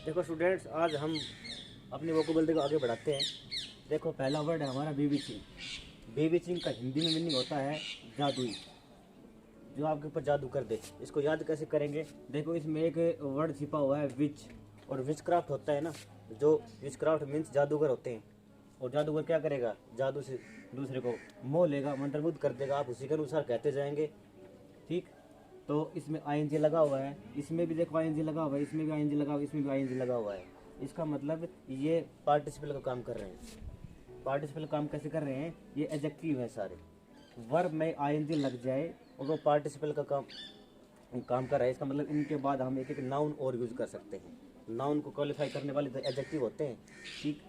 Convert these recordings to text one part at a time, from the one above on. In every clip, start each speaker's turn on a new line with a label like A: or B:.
A: देखो स्टूडेंट्स, आज हम अपनी वोकेबलरी को आगे बढ़ाते हैं। देखो पहला वर्ड है हमारा बीविचिंग। बीविचिंग का हिंदी में मीनिंग होता है जादुई, जो आपके ऊपर जादू कर दे। इसको याद कैसे करेंगे? देखो इसमें एक वर्ड छिपा हुआ है विच, और विच क्राफ्ट होता है ना, जो विच क्राफ्ट मीन्स जादूगर होते हैं। और जादूगर क्या करेगा? जादू से दूसरे को मोह लेगा, मंत्रमुग्ध कर देगा, आप उसी के अनुसार कहते जाएंगे। ठीक, तो इसमें आईएनजी लगा हुआ है, इसमें भी देखो आईएनजी लगा हुआ है, इसमें भी आईएनजी लगा हुआ है, इसमें भी आईएनजी लगा हुआ है। इसका मतलब ये पार्टिसिपल का काम कर रहे हैं। पार्टिसिपल काम कैसे कर रहे हैं? ये एडजेक्टिव है सारे। वर्ब में आईएनजी लग जाए और वो पार्टिसिपल का काम कर रहा है, इसका मतलब इनके बाद हम एक एक नाउन और यूज कर सकते हैं। नाउन को क्वालिफाई करने वाले तो एडजेक्टिव होते हैं। ठीक,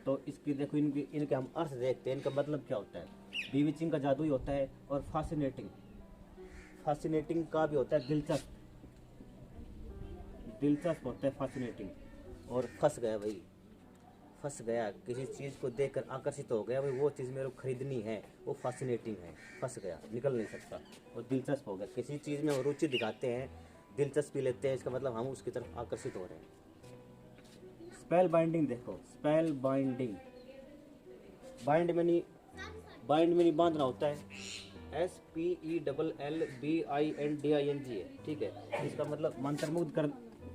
A: तो इसकी देखो इनके हम अर्थ देखते हैं, इनका मतलब क्या होता है। बीविचिंग का जादुई होता है, और फासिनेटिंग, फासिनेटिंग का भी होता है दिलचस्प, दिलचस्प होता है फासिनेटिंग। और फंस गया भाई, फंस गया, किसी चीज़ को देखकर आकर्षित हो गया भाई, वो चीज़ मेरे को खरीदनी है, वो फासिनेटिंग है। फंस गया, निकल नहीं सकता। और दिलचस्प हो गया, किसी चीज़ में हम रुचि दिखाते हैं, दिलचस्पी लेते हैं, इसका मतलब हम उसकी तरफ आकर्षित हो रहे हैं। स्पेल बाइंडिंग देखो, स्पेल बाइंडिंग, बाइंड में नहीं बांधना होता है। SPELLBINDING है। ठीक है, इसका मतलब मंत्रमुग्ध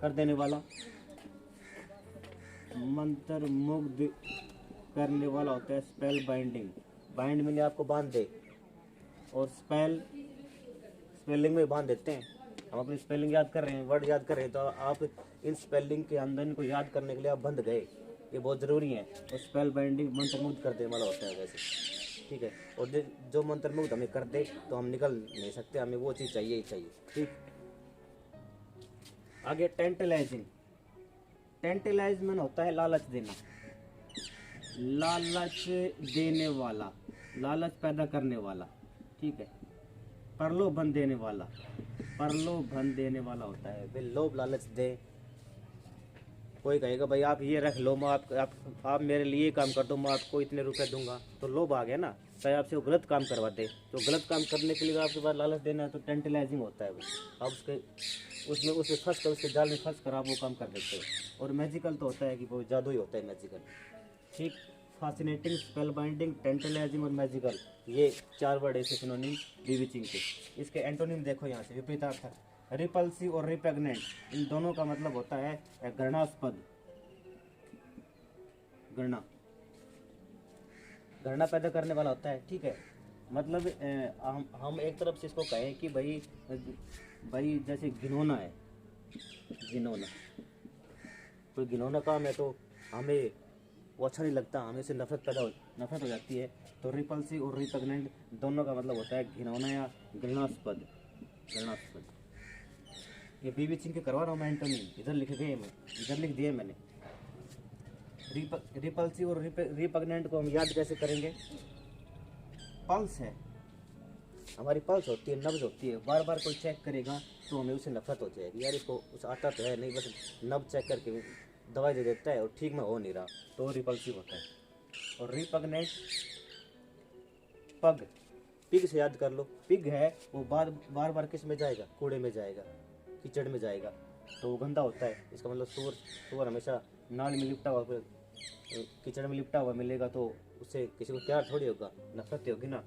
A: कर देने वाला, मंत्रमुग्ध करने वाला होता है स्पेल बाइंडिंग। बाइंड में आपको बांध दे, और स्पेलिंग में बांध देते हैं। हम अपनी स्पेलिंग याद कर रहे हैं, वर्ड याद कर रहे हैं, तो आप इन स्पेलिंग के अंदर इनको याद करने के लिए आप बंध गए, ये बहुत ज़रूरी है। और स्पेल बाइंडिंग मंत्रमुग्ध कर देने वाला होता है वैसे। ठीक है, और जो मंत्रमुग्ध हमें कर दे तो हम निकल नहीं सकते, हमें वो चीज़ चाहिए ही चाहिए। ठीक, आगे टेंटलाइजिंग। टेंटलाइजमेंट होता है लालच देना, लालच देने वाला, लालच पैदा करने वाला। ठीक है, प्रलोभन देने वाला, प्रलोभन देने वाला होता है वे लोभ लालच दे। कोई कहेगा भाई आप ये रख लो, मैं आप मेरे लिए काम कर दो, मैं आपको इतने रुपए दूंगा, तो लोभ आ गया ना। चाहे आपसे वो गलत काम करवा दे, तो गलत काम करने के लिए आपके पास लालच देना है, तो टेंटलाइजिंग होता है वो। आप उसमें फंस कर, उसके जाल में फंस कर आप वो काम कर देते हो। और मैजिकल तो होता है कि वो जादू ही होता है, मैजिकल। ठीक, फासिनेटिंग, स्पेल बाइंडिंग, टेंटलाइजिंग और मैजिकल, ये 4 वर्ड ऐसे सिनोनिम बीविचिंग के। इसके एंटोनिम देखो यहाँ से, विपरीतार्थ। रिपल्सिव और रिपेग्नेंट, इन दोनों का मतलब होता है घृणास्पद, घृणा पैदा करने वाला होता है। ठीक है, मतलब हम एक तरफ से इसको कहें कि भाई जैसे घिनौना है, घिनौना, कोई घिनौना काम है तो हमें वो अच्छा नहीं लगता, हमें से नफरत हो जाती है। तो रिपल्सिव और रिपेग्नेंट दोनों का मतलब होता है घिनौना या घृणास्पद, घृणास्पद। ये बीविचिंग के करवा रहा हूँ मैं एंटोनिम, इधर लिख दिए मैंने। रिपल्सिव और रिपेग्नेंट को हम याद कैसे करेंगे? पल्स है, हमारी पल्स होती है, नब्ज होती है, बार बार कोई चेक करेगा तो हमें उससे नफरत हो जाएगी, यार इसको उस आता तो है नहीं, बस नब्ज चेक करके दवाई दे देता है और ठीक में हो नहीं रहा, तो रिपल्सिव होता है। और रिपेग्नेंट, पग, पिग से याद कर लो। पिग है वो बार बार किस में जाएगा? कूड़े में जाएगा, कीचड़ में जाएगा, तो वो गंदा होता है। इसका मतलब सूअर हमेशा नाल में लिपटा हुआ, कीचड़ में लिपटा हुआ मिलेगा तो उससे किसी को प्यार थोड़ी होगा, नफरत होगी ना,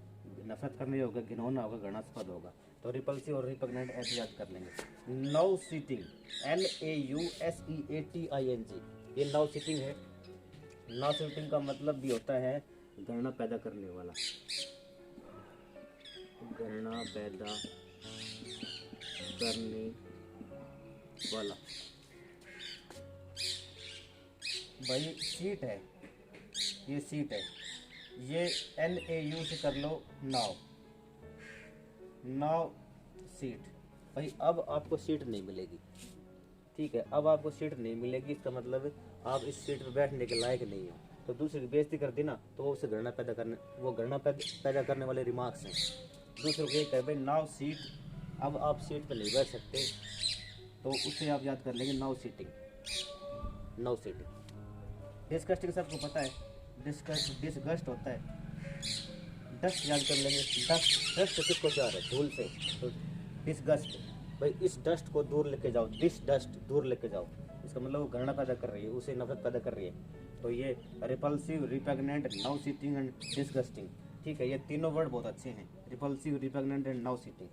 A: नफरत करनी होगा, घिनौना होगा, घृणास्पद होगा। तो रिपल्सिव और रिपेग्नेंट ऐसे याद कर लेंगे। नाउ सीटिंग, NAUSEATING, ये नाउ सीटिंग है। नाउ सीटिंग का मतलब भी होता है घृणा पैदा करने वाला, घृणा पैदा करने वाला। भाई सीट है, ये सीट है, ये NAU से कर लो नाव, नाव सीट। भाई अब आपको सीट नहीं मिलेगी। ठीक है, अब आपको सीट नहीं मिलेगी, इसका मतलब आप इस सीट पर बैठने के लायक नहीं हो, तो दूसरे की बेइज्जती कर दी ना, तो उसे घृणा पैदा करने वाले रिमार्क्स हैं। दूसरों को ये कहे भाई नाव सीट, अब आप सीट पर नहीं बैठ सकते, तो उसे आप याद कर लेंगे now sitting, now sitting. Disgusting सबको पता है, डिस्गस्ट होता है, डस्ट याद कर लेंगे। डस्ट किसको चाह रहे? धूल से, तो डिस्गस्ट, भाई इस डस्ट को दूर लेके जाओ, डिस डस्ट दूर लेके जाओ। इसका मतलब वो घृणा पैदा कर रही है, उसे नफरत पैदा कर रही है। तो ये repulsive, repugnant, nauseating and disgusting, ठीक है, ये तीनों वर्ड बहुत अच्छे हैं, repulsive, repugnant and nauseating.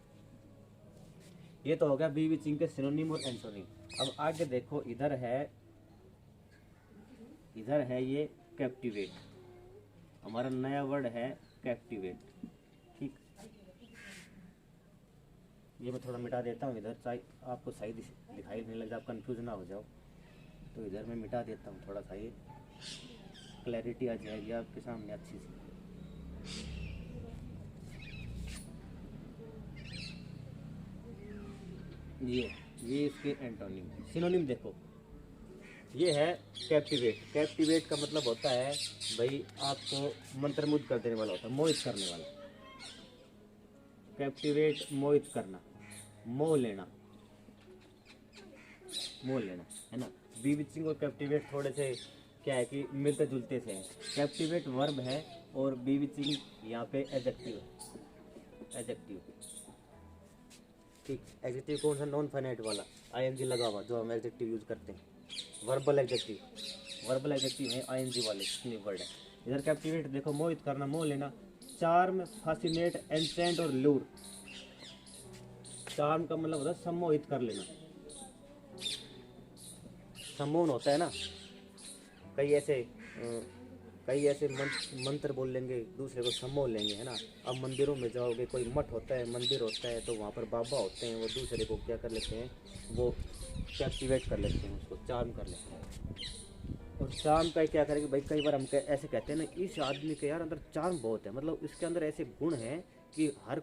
A: ये तो हो गया बीविचिंग के सिनोनिम और एंटोनिम। अब आगे देखो, इधर है ये कैप्टिवेट, हमारा नया वर्ड है कैप्टिवेट, ठीक। ये मैं थोड़ा मिटा देता हूँ इधर, चाहे आपको सही दिखाई नहीं लग जाए, आप कंफ्यूज ना हो जाओ, तो इधर मैं मिटा देता हूँ, थोड़ा सा ये क्लैरिटी आ जाएगी आपके सामने अच्छी सी। ये इसके एंटोनिम, सिनोनिम देखो, ये है कैप्टिवेट। कैप्टिवेट का मतलब होता है भाई आपको मंत्रमुग्ध कर देने वाला होता है, मोहित करने वाला। कैप्टिवेट मोहित करना, मोह लेना है ना। बीविचिंग और कैप्टिवेट थोड़े से क्या है कि मिलते जुलते से हैं। कैप्टिवेट वर्ब है और बीविचिंग यहाँ पे एडजेक्टिव, ठीक। एडजेक्टिव कौन सा, नॉन फाइनाइट वाला, आईएनजी लगा हुआ, जो हम एडजेक्टिव यूज करते हैं, वर्बल एडजेक्टिव है, आईएनजी वाले वर्ड है। इधर कैप्टिवेट देखो, मोहित करना, मोह लेना, चार्म, फैसिनेट, एंचेंट और लूर। चार्म का मतलब होता है सम्मोहित कर लेना, सम्मोहन होता है ना, कई ऐसे मंत्र बोल लेंगे, दूसरे को सम्मोह लेंगे, है ना। अब मंदिरों में जाओगे, कोई मठ होता है, मंदिर होता है, तो वहाँ पर बाबा होते हैं, वो दूसरे को क्या कर लेते हैं, वो कैप्टिवेट कर लेते हैं, उसको चार्म कर लेते हैं। और चार्म का क्या करेंगे भाई, कई बार हम ऐसे कहते हैं ना, इस आदमी के यार अंदर चार्म बहुत है, मतलब इसके अंदर ऐसे गुण हैं कि हर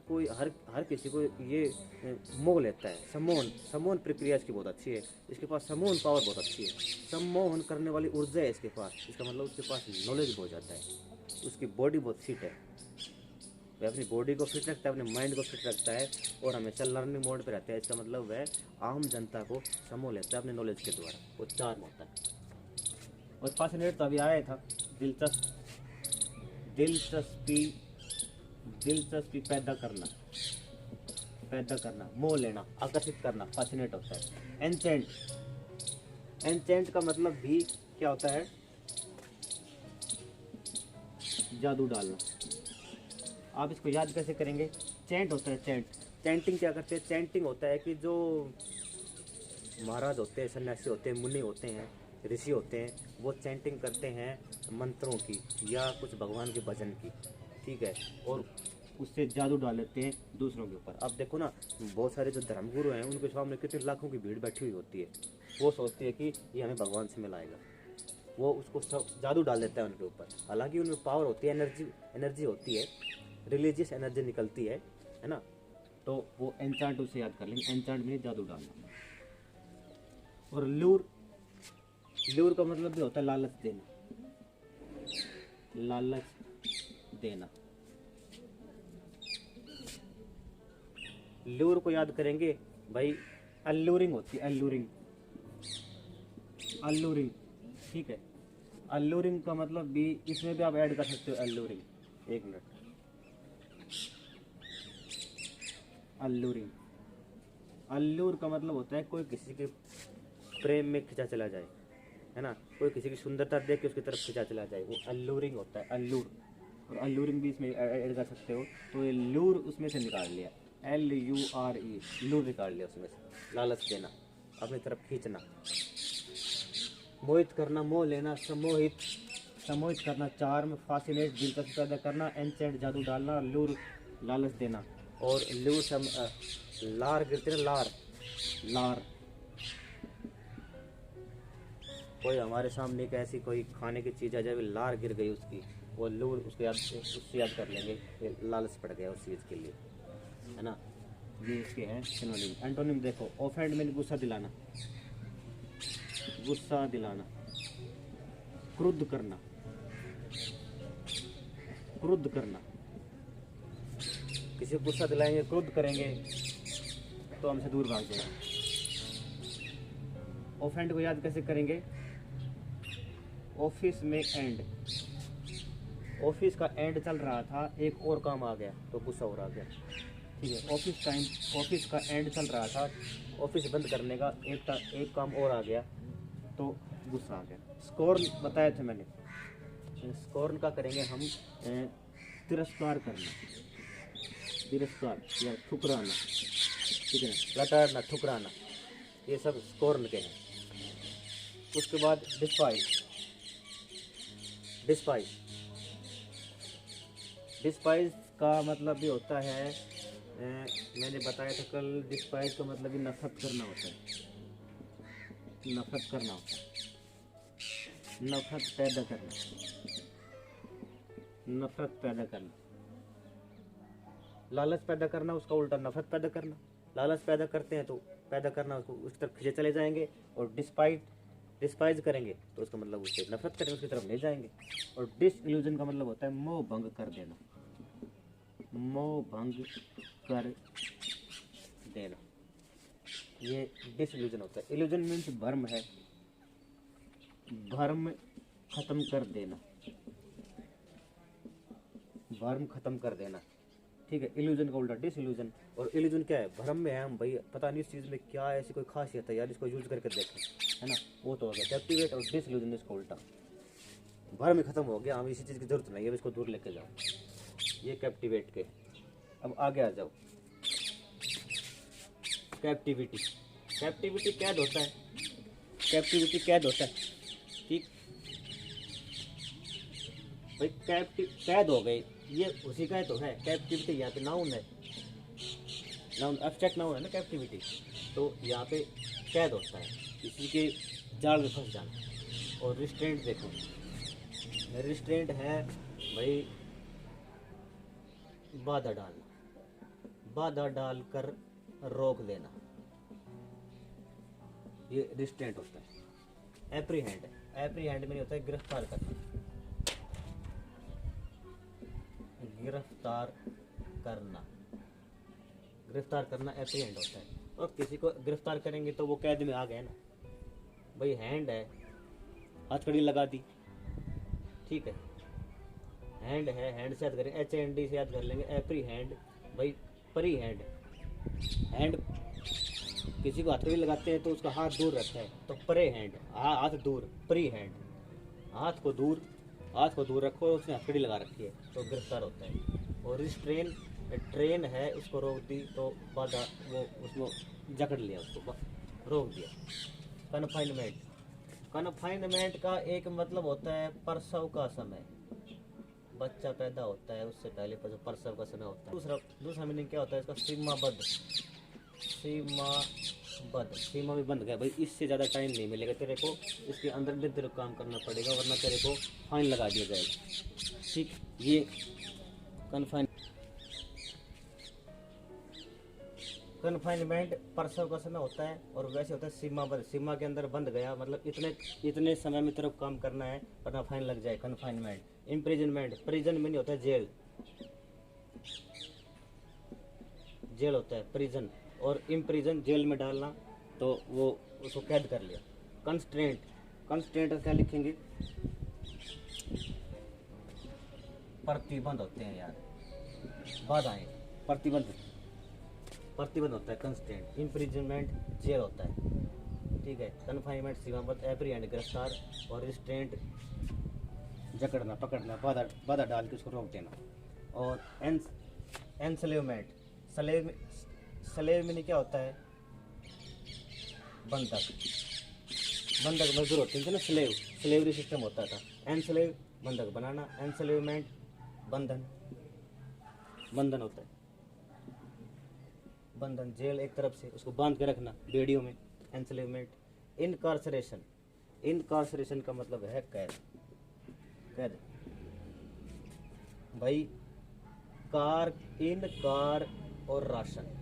A: किसी को ये मोह लेता है। सम्मोहन प्रक्रिया इसकी बहुत अच्छी है, इसके पास सम्मोहन पावर बहुत अच्छी है, सम्मोहन करने वाली ऊर्जा है इसके पास। इसका मतलब उसके पास नॉलेज बहुत जाता है, उसकी बॉडी बहुत फिट है, वह अपनी बॉडी को फिट रखता है, अपने माइंड को फिट रखता है और हमेशा लर्निंग मोड पे रहता है। इसका मतलब वह आम जनता को सम्मोह लेता है अपने नॉलेज के द्वारा, वो चार्म होता है। और फैसिनेट तो अभी आया था, दिलचस्पी पैदा करना, मोह लेना, आकर्षित करना, फैसिनेट होता है। एंचेंट का मतलब भी क्या होता है, जादू डालना। आप इसको याद कैसे करेंगे, चैंट होता है, चैंटिंग क्या करते हैं, चैंटिंग होता है कि जो महाराज होते हैं, सन्यासी होते हैं, मुनि होते हैं, ऋषि होते हैं, वो चैंटिंग करते हैं मंत्रों की या कुछ भगवान के भजन की, ठीक है, और उससे जादू डाल लेते हैं दूसरों के ऊपर। अब देखो ना, बहुत सारे जो धर्मगुरु हैं, उनके सामने कितने लाखों की भीड़ बैठी हुई होती है, वो सोचते हैं कि ये हमें भगवान से मिलाएगा, वो उसको सब जादू डाल देता है उनके ऊपर। हालांकि उनमें पावर होती है, एनर्जी होती है, रिलीजियस एनर्जी निकलती है ना। तो वो एंचांट उसे याद कर लेंगे, एंचांट में जादू डालना। और लूर का मतलब भी होता है लालच देना। लूर को याद करेंगे भाई, अल्लूरिंग होती है, अल्लूरिंग, ठीक है। अल्लूरिंग का मतलब भी, इसमें भी आप ऐड कर सकते हो अल्लूरिंग, एक मिनट। अल्लूर का मतलब होता है कोई किसी के प्रेम में खिंचा चला जाए, है ना, कोई किसी की सुंदरता देख के उसकी तरफ खिंचा चला जाए, वो अल्लूरिंग होता है, अल्लूर। और अल्लूरिंग भी इसमें ऐड कर सकते हो, तो ये लूर उसमें से निकाल लिया, LURE, लूर निकाल लिया उसमें से, लालच देना, अपनी तरफ खींचना। मोहित करना, मोह लेना, सम्मोहित करना, चार्म, फैसिनेट, दिलचस्पी पैदा करना, एंचेंट, जादू डालना, लूर, लालच देना। और लूर लार गिरते ना, लार। कोई हमारे सामने एक ऐसी कोई खाने की चीज़ आ जाए, लार गिर गई उसकी, वो लूर उससे याद कर लेंगे, ये लालच पड़ गया उस चीज़ के लिए, है ना। ये इसके हैं सिनोनिम। एंटोनिम देखो, ऑफेंड में गुस्सा दिलाना, क्रुद्ध करना, किसी को गुस्सा दिलाएंगे, क्रुद्ध करेंगे तो हमसे दूर भाग जाएगा। ऑफेंड को याद कैसे करेंगे, ऑफिस में एंड, ऑफिस का एंड चल रहा था, एक और काम आ गया तो गुस्सा हो रहा गया, ठीक है। ऑफिस का एंड चल रहा था, ऑफिस बंद करने का एक काम और आ गया तो गुस्सा आ गया। स्कोर्न बताए थे मैंने, स्कोर्न का करेंगे हम तिरस्कार करना, तिरस्कार या ठुकराना, ठीक है ना, लताड़ना, ठुकराना, ये सब स्कोर्न के हैं। उसके बाद डिस्पाइज, डिस्पाइज, डिस्पाइज का मतलब भी होता है मैंने बताया था कल, डिस्पाइज का मतलब भी नफरत करना होता है, नफरत करना होता है, नफरत पैदा करना, नफरत पैदा करना, लालच पैदा करना, उसका उल्टा नफरत पैदा करना। लालच पैदा करते हैं तो पैदा करना, उसको उस तरफ खींचे चले जाएंगे, और डिस्पाइज करेंगे तो उसका मतलब उससे नफरत करेंगे, उसकी तरफ ले जाएंगे। और डिसइल्यूजन का मतलब होता है मोह भंग कर देना, मोह भंग कर देना, ये डिसइल्यूजन होता है। इल्यूजन मीन्स भ्रम है, भ्रम खत्म कर देना, भ्रम खत्म कर देना, ठीक है। इल्यूजन का उल्टा डिसइल्यूजन। और इल्यूजन क्या है, भ्रम में है हम भाई, पता नहीं इस चीज़ में क्या ऐसी कोई खासियत है यार, इसको यूज करके देखें, है ना, वो तो हो गया कैप्टिवेट। और डिसइल्यूजन इसका उल्टा, भ्रम में खत्म हो गया, हम इसी चीज़ की जरूरत नहीं है, इसको दूर लेके जाओ, ये कैप्टिवेट के। अब आगे आ जाओ, कैप्टिविटी। कैप्टिविटी कैद होता है, कैप्टिविटी कैद होता है, ठीक भाई, कैद हो गई, ये उसी का तो है कैप्टिविटी। यहाँ पे नाउन है, नाउन एब्स्ट्रैक्ट नाउन है ना कैप्टिविटी, तो यहाँ पे कैद होता है, किसी के जाल में फंस जाना। और रिस्ट्रेंट देखो, रिस्ट्रेंट है भाई बाधा डालना, बाधा डालकर रोक देना, ये रिस्ट्रेंट होता है। एप्रीहेंड, एप्रीहेंड में होता है गिरफ्तार करना, गिरफ्तार करना, गिरफ्तार करना एप्रीहेंड होता है। और किसी को गिरफ्तार करेंगे तो वो कैद में आ गए ना भाई। हैंड है, हथकड़ी लगा दी, ठीक है, हैंड है, हैंड से याद करें, HAND से याद कर लेंगे। एप्रीहेंड भाई परी हैंड, हैंड किसी को हथकड़ी लगाते हैं तो उसका हाथ दूर रखता है, तो परे हैंड, हाथ दूर, परी हैंड, हाथ को दूर, हाथ को दूर रखो, उसने हथकड़ी लगा रखी है तो गिरफ्तार होता है। और रिस्ट्रेन, ट्रेन है, उसको रोक दी तो बाधा, वो उसको जकड़ लिया, उसको रोक दिया। कन्फाइनमेंट, कन्फाइनमेंट का एक मतलब होता है प्रसव का समय, बच्चा पैदा होता है उससे पहले प्रसव का समय होता है। दूसरा मीनिंग क्या होता है इसका, सीमाबद्ध, सीमाबद्ध, सीमा भी बंद गया भाई, इससे ज़्यादा टाइम नहीं मिलेगा तेरे को, इसके अंदर भी तेरे को काम करना पड़ेगा, वरना तेरे को फाइन लगा दिया जाएगा, ठीक। ये कन्फाइनमेंट प्रसव का समय होता है, और वैसे होता है सीमाबद्ध, सीमा के अंदर बंद गया, मतलब इतने समय में तेरे को काम करना है वरना फाइन लग जाए, कन्फाइनमेंट। इम्प्रिजनमेंट, प्रिजन में नहीं होता है जेल, जेल होता है प्रिजन, और इम्प्रिजन जेल में डालना, तो वो उसको कैद कर लिया। कंस्ट्रेंट, कंस्ट्रेंट क्या लिखेंगे, प्रतिबंध होते हैं यार, बाधाएं, प्रतिबंध, प्रतिबंध होता है कंस्ट्रेंट। इम्प्रिजनमेंट जेल होता है, ठीक है। कन्फाइनमेंट सीमाबद्ध, एप्रीहेंड गिरफ्तार, और रिस्ट्रेंट जकड़ना, पकड़ना, बाधा डाल के उसको रोक देना। और एनस्लेवमेंट, स्लेव में क्या होता है, बंधक, बंधक मजदूर होते थे ना, स्लेव, स्लेवरी सिस्टम होता था। एनस्लेव बंधक बनाना, एनस्लेवमेंट बंधन, बंधन होता है, बंधन जेल एक तरफ से, उसको बांध के रखना बेड़ियों में, एनस्लेवमेंट। इनकार्सरेशन, इनकार्सरेशन का मतलब है कैद, कैद भाई। कार, इन कार और राशन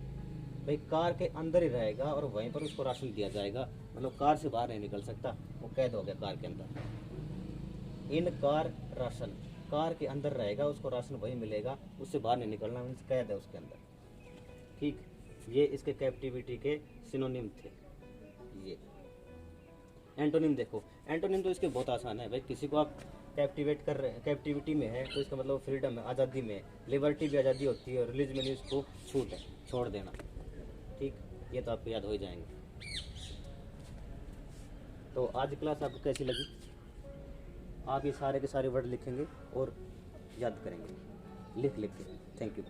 A: भाई, कार के अंदर ही रहेगा और वहीं पर उसको राशन दिया जाएगा, मतलब कार से बाहर नहीं निकल सकता, वो कैद हो गया कार के अंदर। इन कार राशन, कार के अंदर रहेगा, उसको राशन वहीं मिलेगा, उससे बाहर नहीं निकलना, मीन्स कैद है उसके अंदर, ठीक। ये इसके कैप्टिविटी के सिनोनिम थे। ये एंटोनिम देखो, एंटोनिम तो इसके बहुत आसान है भाई, किसी को आप कैप्टिवेट कर रहे हैं, कैप्टिविटी में है तो इसका मतलब फ्रीडम है, आज़ादी में है। लिबर्टी भी आज़ादी होती है, और रिलीज में इसको छूट है, छोड़ देना, ठीक। ये तो आपको याद हो ही जाएंगे। तो आज की क्लास आपको कैसी लगी? आप ये सारे के सारे वर्ड लिखेंगे और याद करेंगे लिख लिख के। Thank you.